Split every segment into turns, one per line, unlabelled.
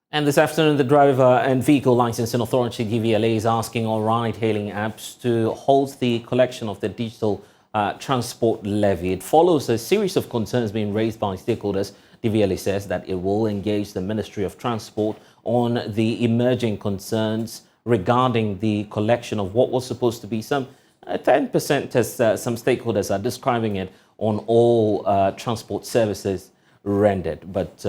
And this afternoon, the Driver and Vehicle Licensing Authority, DVLA, is asking all ride-hailing apps to halt the collection of the digital transport levy. It follows a series of concerns being raised by stakeholders. DVLA says that it will engage the Ministry of Transport on the emerging concerns regarding the collection of what was supposed to be some 10%, as some stakeholders are describing it, on all transport services rendered. But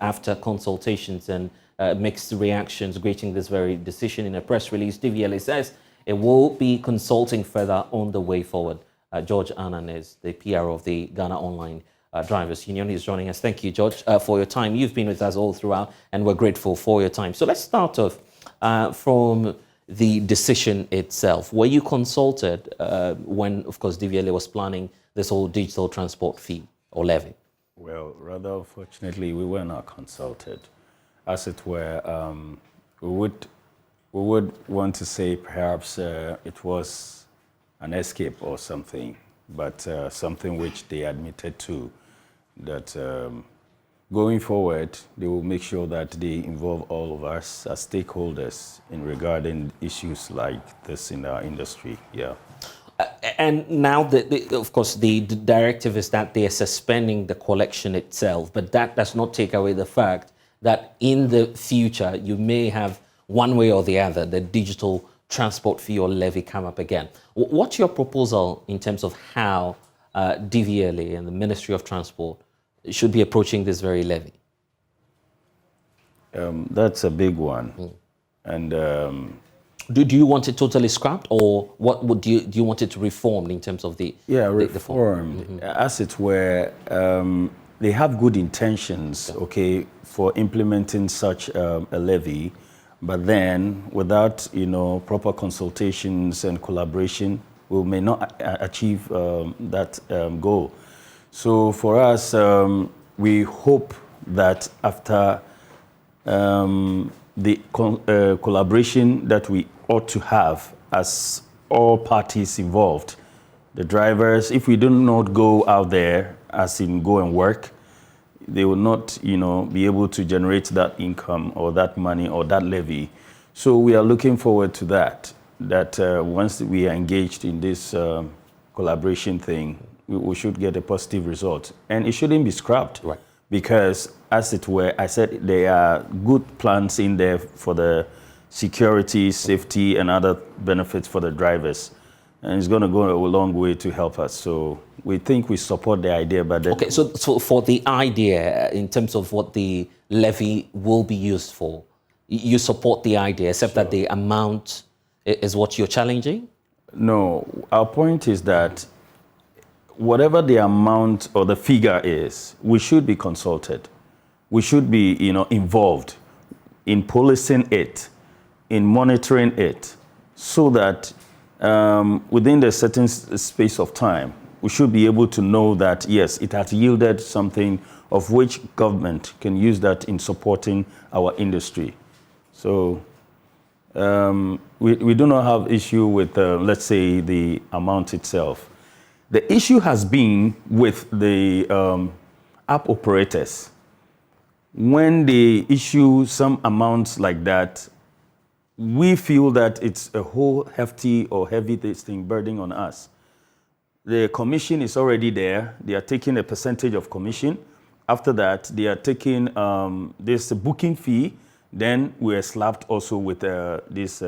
after consultations and mixed reactions greeting this very decision, in a press release, DVLA says it will be consulting further on the way forward. George Annan is the PR of the Ghana Online Drivers Union. He's joining us. Thank you, George, for your time. You've been with us all throughout, and we're grateful for your time. So let's start off from the decision itself. Were you consulted when, of course, DVLA was planning this whole digital transport fee or levy?
Well, rather unfortunately, we were not consulted. As it were, we would want to say perhaps it was an escape or something, but something which they admitted to, that going forward, they will make sure that they involve all of us as stakeholders in regarding issues like this in our industry. Yeah.
And now, of course, the directive is that they are suspending the collection itself, but that does not take away the fact that in the future, you may have, one way or the other, the digital transport fee or levy come up again. What's your proposal in terms of how DVLA and the Ministry of Transport should be approaching this very levy?
That's a big one. And
do you want it totally scrapped, or what would do you want it reformed in terms of the
reformed, as it were? They have good intentions, okay, for implementing such a levy, but then without proper consultations and collaboration, we may not achieve that goal. So for us, we hope that after the collaboration that we ought to have as all parties involved, the drivers, if we do not go out there, as in go and work, they will not, be able to generate that income or that money or that levy. So we are looking forward to that once we are engaged in this collaboration thing, we should get a positive result. And it shouldn't be scrapped. Right. Because, as it were, I said there are good plans in there for the security, safety, and other benefits for the drivers. And it's going to go a long way to help us. So we think we support the idea. But
okay, so for the idea, in terms of what the levy will be used for, you support the idea, except that the amount is what you're challenging? No,
our point is that whatever the amount or the figure is, we should be consulted. We should be, involved in policing it, in monitoring it, so that within the certain space of time, we should be able to know that, yes, it has yielded something of which government can use that in supporting our industry. So we do not have issue with, let's say, the amount itself. The issue has been with the app operators. When they issue some amounts like that, we feel that it's a whole hefty or heavy thing burden on us. The commission is already there. They are taking a percentage of commission. After that, they are taking this booking fee. Then we are slapped also with this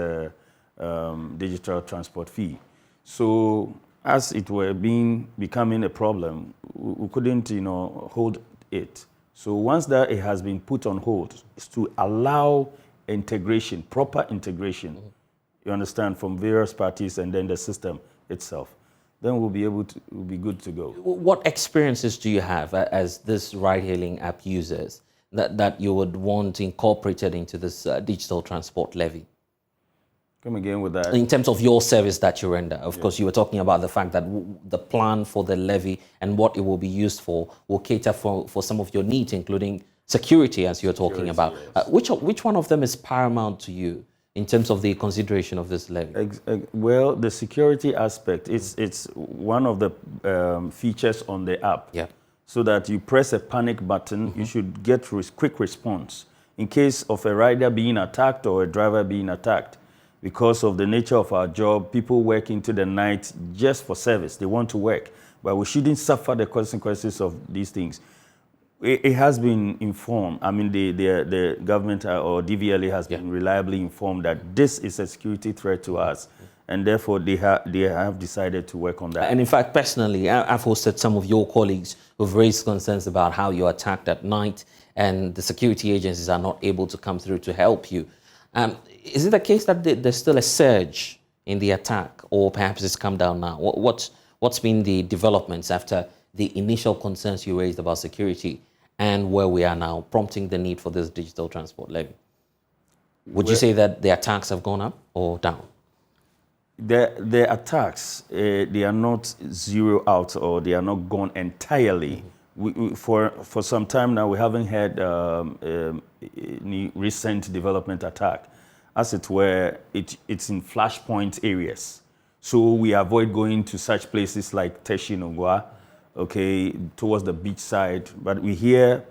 digital transport fee. So as it were becoming a problem, we couldn't, hold it. So once that it has been put on hold, it's to allow integration, proper integration, you understand, from various parties and then the system itself. Then we'll be good to go.
What experiences do you have as this ride-hailing app users that you would want incorporated into this digital transport levy?
Come again with that.
In terms of your service that you render, of course, you were talking about the fact that the plan for the levy and what it will be used for will cater for some of your needs, including security, as you're talking about. Yes. Which one of them is paramount to you in terms of the consideration of this levy?
Well, the security aspect, it's one of the features on the app. Yeah. So that you press a panic button, you should get quick response in case of a rider being attacked or a driver being attacked. Because of the nature of our job, people work into the night just for service. They want to work, but we shouldn't suffer the consequences of these things. It has been informed. I mean, the government or DVLA has been reliably informed that this is a security threat to us, and therefore they have decided to work on that.
And in fact, personally, I've hosted some of your colleagues who've raised concerns about how you're attacked at night and the security agencies are not able to come through to help you. Is it the case that there's still a surge in the attack, or perhaps it's come down now? What's been the developments after the initial concerns you raised about security and where we are now, prompting the need for this digital transport levy? Would you say that the attacks have gone up or down?
The attacks, they are not zero out, or they are not gone entirely. For some time now, we haven't had any recent development attack. As it were, it's in flashpoint areas. So we avoid going to such places like Teshinogwa, okay, towards the beach side. But we hear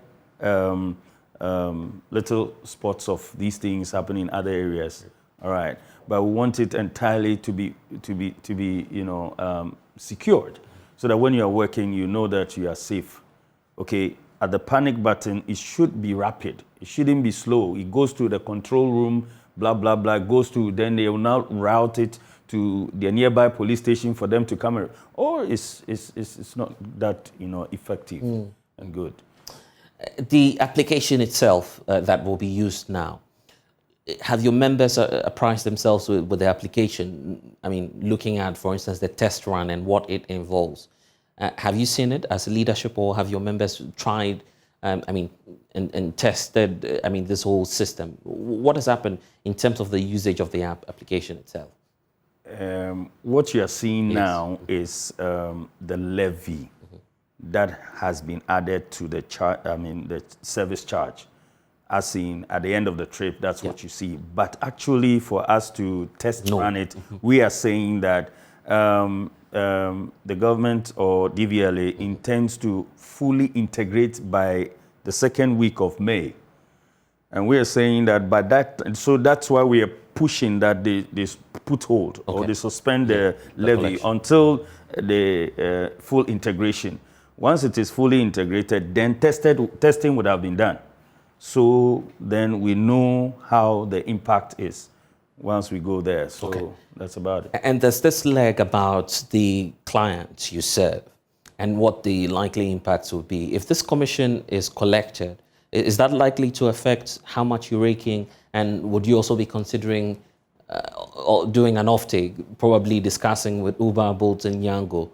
little spots of these things happening in other areas. All right, but we want it entirely to be secured, so that when you are working, you know that you are safe. Okay, at the panic button, it should be rapid. It shouldn't be slow. It goes to the control room, blah, blah, blah, then they will now route it to the nearby police station for them to come. Or it's not that, effective and good.
The application itself that will be used now, have your members apprised themselves with the application? I mean, looking at, for instance, the test run and what it involves. Have you seen it as a leadership, or have your members tried, and tested, this whole system? What has happened in terms of the usage of the application itself?
What you are seeing now is the levy that has been added to the the service charge. As in, at the end of the trip, that's what you see. But actually, for us to test run it, we are saying that the government or DVLA intends to fully integrate by the second week of May. And we are saying that by that, so that's why we are pushing that they put hold or they suspend the levy until the full integration. Once it is fully integrated, then testing would have been done. So then we know how the impact is once we go there. So that's about it.
And there's this leg about the clients you serve and what the likely impacts will be. If this commission is collected, is that likely to affect how much you're raking? And would you also be considering doing an offtake, probably discussing with Uber, Bolt, and Yango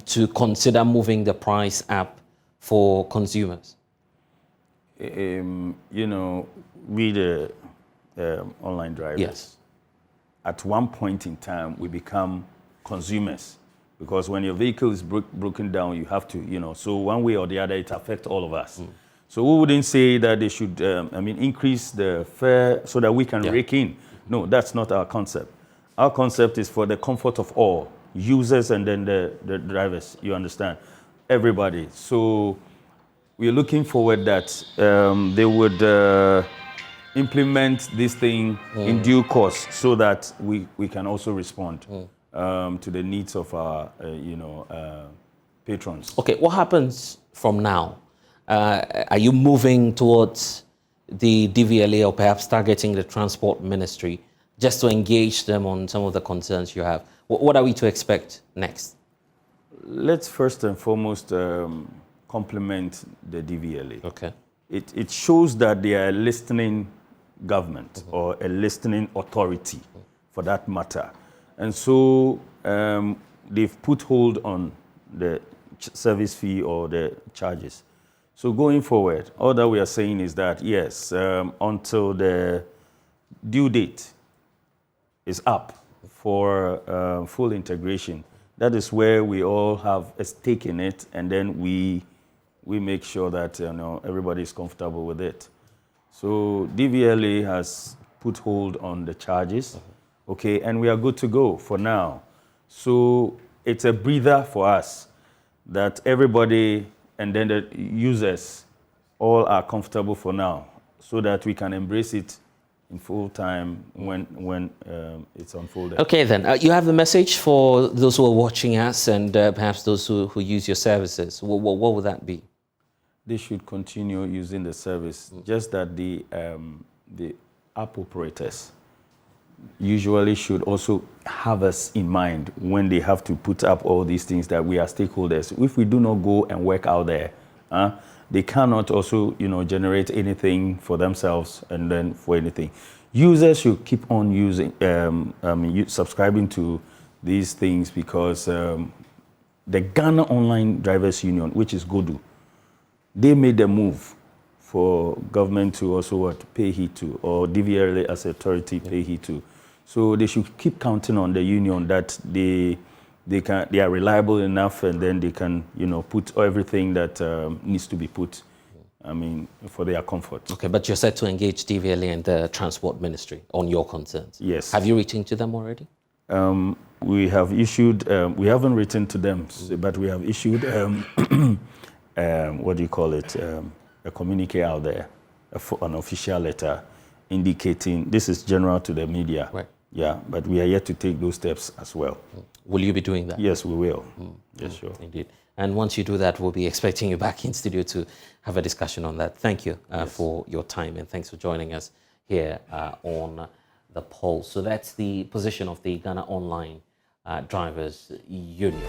to consider moving the price up for consumers?
We the online drivers, at one point in time, we become consumers, because when your vehicle is broken down, you have to, so one way or the other, it affects all of us. So we wouldn't say that they should, increase the fare so that we can rake in. No, that's not our concept. Our concept is for the comfort of all, users and then the drivers, you understand, everybody. So we're looking forward that they would implement this thing in due course, so that we can also respond to the needs of our, patrons.
Okay, what happens from now? Are you moving towards the DVLA or perhaps targeting the transport ministry just to engage them on some of the concerns you have? What are we to expect next?
Let's first and foremost compliment the DVLA.
Okay.
It shows that they are a listening government or a listening authority for that matter. And so they've put hold on the service fee or the charges. So going forward, all that we are saying is that, yes, until the due date is up for full integration, that is where we all have a stake in it, and then we make sure that everybody is comfortable with it. So DVLA has put hold on the charges, okay, and we are good to go for now. So it's a breather for us that everybody and then the users all are comfortable for now. so that we can embrace it in full time when it's unfolded.
Okay, then. You have the message for those who are watching us and perhaps those who use your services. What would that be?
They should continue using the service, just that the app operators usually should also have us in mind when they have to put up all these things, that we are stakeholders. If we do not go and work out there, they cannot also, generate anything for themselves and then for anything. Users should keep on using, subscribing to these things, because the Ghana Online Drivers Union, which is GODU, they made a move for government to also pay heed to, or DVLA as authority pay heed to. So they should keep counting on the union that they are reliable enough, and then they can put everything that needs to be put, for their comfort.
Okay, but you're set to engage DVLA and the Transport Ministry on your concerns.
Yes.
Have you written to them already?
We have issued, we haven't written to them, but we have issued, what do you call it, a communique out there, an official letter indicating, this is general to the media.
Right.
Yeah, but we are yet to take those steps as well.
Will you be doing that?
Yes, we will. Yes, sure.
Indeed. And once you do that, we'll be expecting you back in studio to have a discussion on that. Thank you for your time, and thanks for joining us here on The Pulse. So that's the position of the Ghana Online Drivers Union.